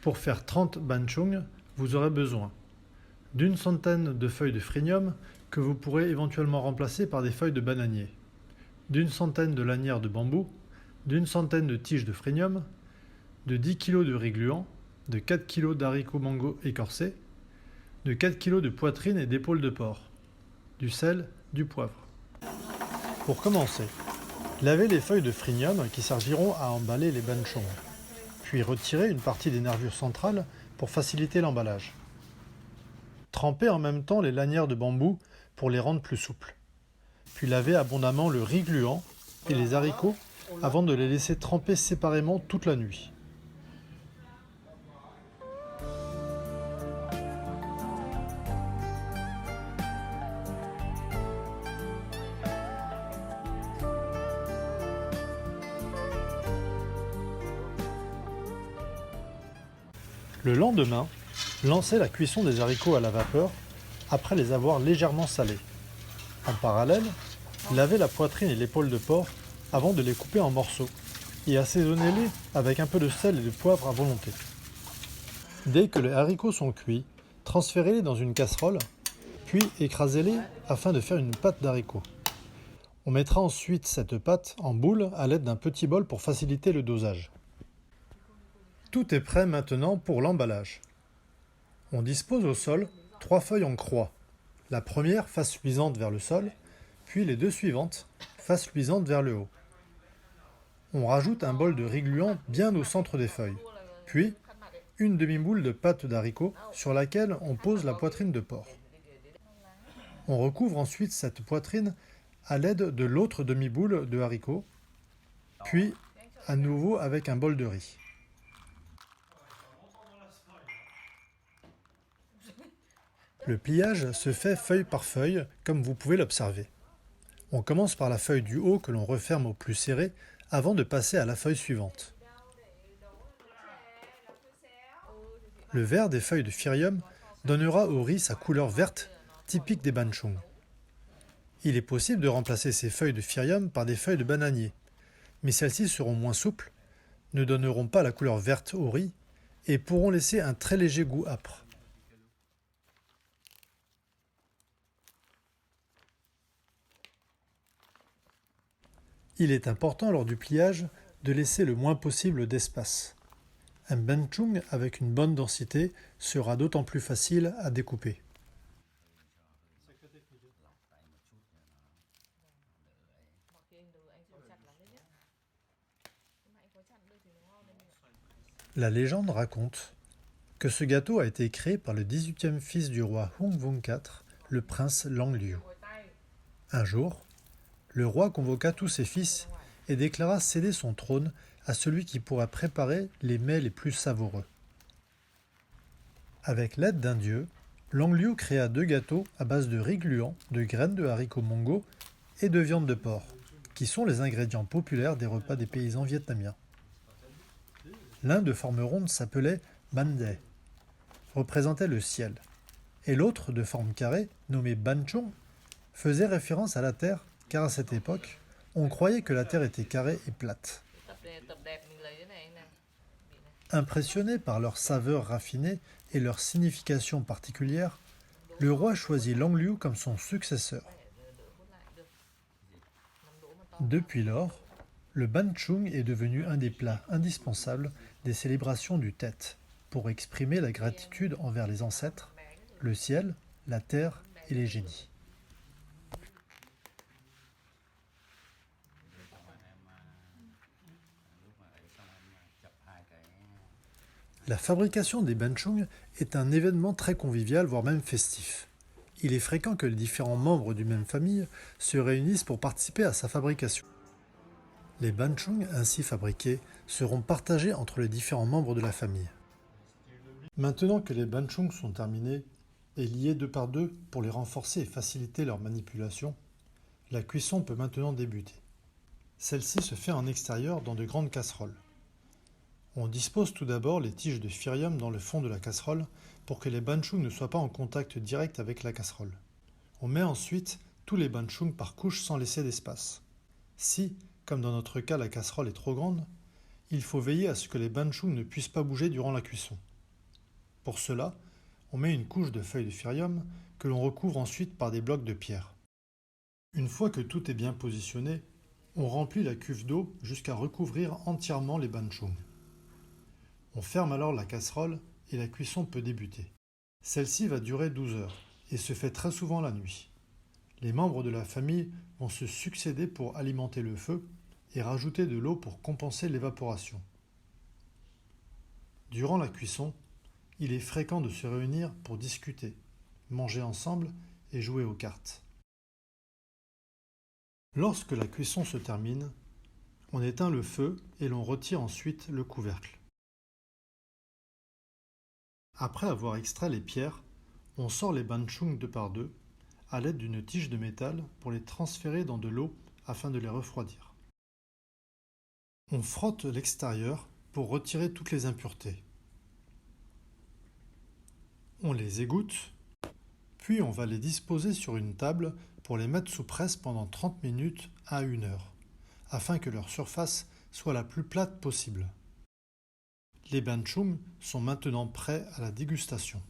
Pour faire 30 banchung, vous aurez besoin d'une centaine de feuilles de phrynium que vous pourrez éventuellement remplacer par des feuilles de bananier, d'une centaine de lanières de bambou, d'une centaine de tiges de phrynium, de 10 kg de riz gluant, de 4 kg d'haricots mango écorcés, de 4 kg de poitrine et d'épaules de porc, du sel, du poivre. Pour commencer, lavez les feuilles de phrynium qui serviront à emballer les banchong, puis retirez une partie des nervures centrales pour faciliter l'emballage. Trempez en même temps les lanières de bambou pour les rendre plus souples. Puis lavez abondamment le riz gluant et les haricots avant de les laisser tremper séparément toute la nuit. Le lendemain, lancez la cuisson des haricots à la vapeur après les avoir légèrement salés. En parallèle, lavez la poitrine et l'épaule de porc avant de les couper en morceaux et assaisonnez-les avec un peu de sel et de poivre à volonté. Dès que les haricots sont cuits, transférez-les dans une casserole, puis écrasez-les afin de faire une pâte d'haricots. On mettra ensuite cette pâte en boule à l'aide d'un petit bol pour faciliter le dosage. Tout est prêt maintenant pour l'emballage. On dispose au sol 3 feuilles en croix. La première face luisante vers le sol, puis les 2 suivantes face luisante vers le haut. On rajoute un bol de riz gluant bien au centre des feuilles, puis une demi-boule de pâte d'haricot sur laquelle on pose la poitrine de porc. On recouvre ensuite cette poitrine à l'aide de l'autre demi-boule de haricots, puis à nouveau avec un bol de riz. Le pliage se fait feuille par feuille, comme vous pouvez l'observer. On commence par la feuille du haut que l'on referme au plus serré avant de passer à la feuille suivante. Le vert des feuilles de phrynium donnera au riz sa couleur verte, typique des banchong. Il est possible de remplacer ces feuilles de phrynium par des feuilles de bananier, mais celles-ci seront moins souples, ne donneront pas la couleur verte au riz et pourront laisser un très léger goût âpre. Il est important lors du pliage de laisser le moins possible d'espace. Un banchung avec une bonne densité sera d'autant plus facile à découper. La légende raconte que ce gâteau a été créé par le 18e fils du roi Ungwong IV, le prince Langliu. Un jour, le roi convoqua tous ses fils et déclara céder son trône à celui qui pourra préparer les mets les plus savoureux. Avec l'aide d'un dieu, Langliu créa 2 gâteaux à base de riz gluant, de graines de haricots mongo et de viande de porc, qui sont les ingrédients populaires des repas des paysans vietnamiens. L'un de forme ronde s'appelait Ban Dae, représentait le ciel, et l'autre de forme carrée, nommé Ban Chong, faisait référence à la terre, car à cette époque, on croyait que la terre était carrée et plate. Impressionné par leur saveur raffinée et leur signification particulière, le roi choisit Langliu comme son successeur. Depuis lors, le banchung est devenu un des plats indispensables des célébrations du Tet, pour exprimer la gratitude envers les ancêtres, le ciel, la terre et les génies. La fabrication des banchung est un événement très convivial, voire même festif. Il est fréquent que les différents membres d'une même famille se réunissent pour participer à sa fabrication. Les banchung ainsi fabriqués seront partagés entre les différents membres de la famille. Maintenant que les banchung sont terminés et liés 2 par 2 pour les renforcer et faciliter leur manipulation, la cuisson peut maintenant débuter. Celle-ci se fait en extérieur dans de grandes casseroles. On dispose tout d'abord les tiges de phrynium dans le fond de la casserole pour que les banchung ne soient pas en contact direct avec la casserole. On met ensuite tous les banchung par couche sans laisser d'espace. Si, comme dans notre cas, la casserole est trop grande, il faut veiller à ce que les banchung ne puissent pas bouger durant la cuisson. Pour cela, on met une couche de feuilles de phyrium que l'on recouvre ensuite par des blocs de pierre. Une fois que tout est bien positionné, on remplit la cuve d'eau jusqu'à recouvrir entièrement les banchoum. On ferme alors la casserole et la cuisson peut débuter. Celle-ci va durer 12 heures et se fait très souvent la nuit. Les membres de la famille vont se succéder pour alimenter le feu et rajouter de l'eau pour compenser l'évaporation. Durant la cuisson, il est fréquent de se réunir pour discuter, manger ensemble et jouer aux cartes. Lorsque la cuisson se termine, on éteint le feu et l'on retire ensuite le couvercle. Après avoir extrait les pierres, on sort les banchoum deux par deux à l'aide d'une tige de métal pour les transférer dans de l'eau afin de les refroidir. On frotte l'extérieur pour retirer toutes les impuretés. On les égoutte, puis on va les disposer sur une table pour les mettre sous presse pendant 30 minutes à 1 heure, afin que leur surface soit la plus plate possible. Les banchoum sont maintenant prêts à la dégustation.